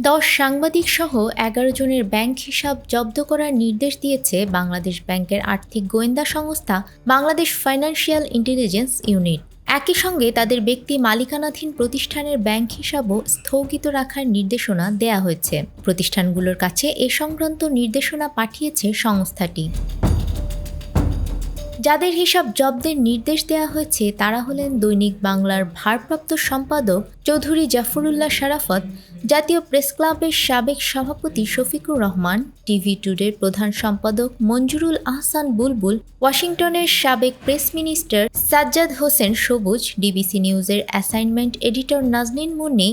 10 সাংবাদিক সহ 11 জনের ব্যাংক হিসাব জব্দ করার নির্দেশ দিয়েছে বাংলাদেশ ব্যাংকের আর্থিক গোয়েন্দা সংস্থা বাংলাদেশ ফাইন্যান্সিয়াল ইন্টেলিজেন্স ইউনিট। একই সঙ্গে তাদের ব্যক্তি মালিকানাধীন প্রতিষ্ঠানের ব্যাংক হিসাবও স্থগিত রাখার নির্দেশনা দেয়া হয়েছে। প্রতিষ্ঠানগুলোর কাছে এ সংক্রান্ত নির্দেশনা পাঠিয়েছে সংস্থাটি। যাদের হিসাব জব্দের নির্দেশ দেওয়া হয়েছে তারা হলেন দৈনিক বাংলার ভারপ্রাপ্ত সম্পাদক চৌধুরী জাফরুল্লাহ শারাফত, জাতীয় প্রেস ক্লাবের সাবেক সভাপতি শফিকুর রহমান, টিভি টুডের প্রধান সম্পাদক মঞ্জুরুল আহসান বুলবুল, ওয়াশিংটনের সাবেক press minister Sajjad Hossain Sabuj, DBC নিউজের assignment editor Naznin Munni,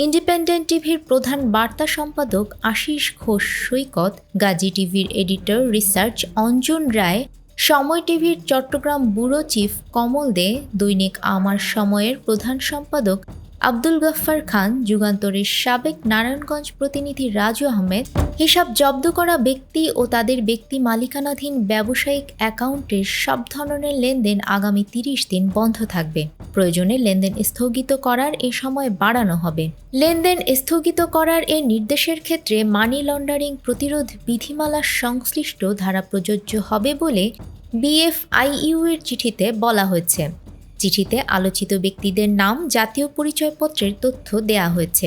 independent টিভির প্রধান বার্তা সম্পাদক আশিস ঘোষ সৈকত, গাজী টিভির এডিটর রিসার্চ অঞ্জন রায়, সময় টিভির চট্টগ্রাম ব্যুরো চিফ কমল দে, দৈনিক আমার সময়ের প্রধান সম্পাদক আব্দুল গফফার খান, যুগান্তরের সাবেক নারায়ণগঞ্জ প্রতিনিধি রাজু আহমেদ। হিসাব জব্দ করা ব্যক্তি ও তাদের ব্যক্তি মালিকানাধীন ব্যবসায়িক অ্যাকাউন্টের সব ধরনের লেনদেন আগামী 30 দিন বন্ধ থাকবে। প্রয়োজনে লেনদেন স্থগিত করার এ সময় বাড়ানো হবে। লেনদেন স্থগিত করার এ নির্দেশের ক্ষেত্রে মানি লন্ডারিং প্রতিরোধ বিধিমালা সংশ্লিষ্ট ধারা প্রযোজ্য হবে বলে বিএফআইইউ এর চিঠিতে বলা হয়েছে। চিঠিতে আলোচিত ব্যক্তিদের নাম, জাতীয় পরিচয়পত্রের তথ্য দেয়া হয়েছে।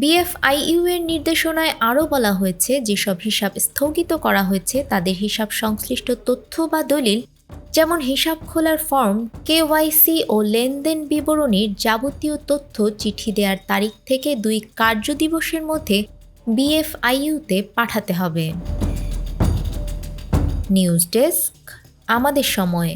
বিএফআইইউ এর নির্দেশনায় আরও বলা হয়েছে, যেসব হিসাব স্থগিত করা হয়েছে তাদের হিসাব সংশ্লিষ্ট তথ্য বা দলিল, যেমন হিসাব খোলার ফর্ম, কেওয়াইসি ও লেনদেন বিবরণীর যাবতীয় তথ্য চিঠি দেওয়ার তারিখ থেকে 2 কার্যদিবসের মধ্যে বিএফআইইউতে পাঠাতে হবে। নিউজ ডেস্ক, আমাদের সময়।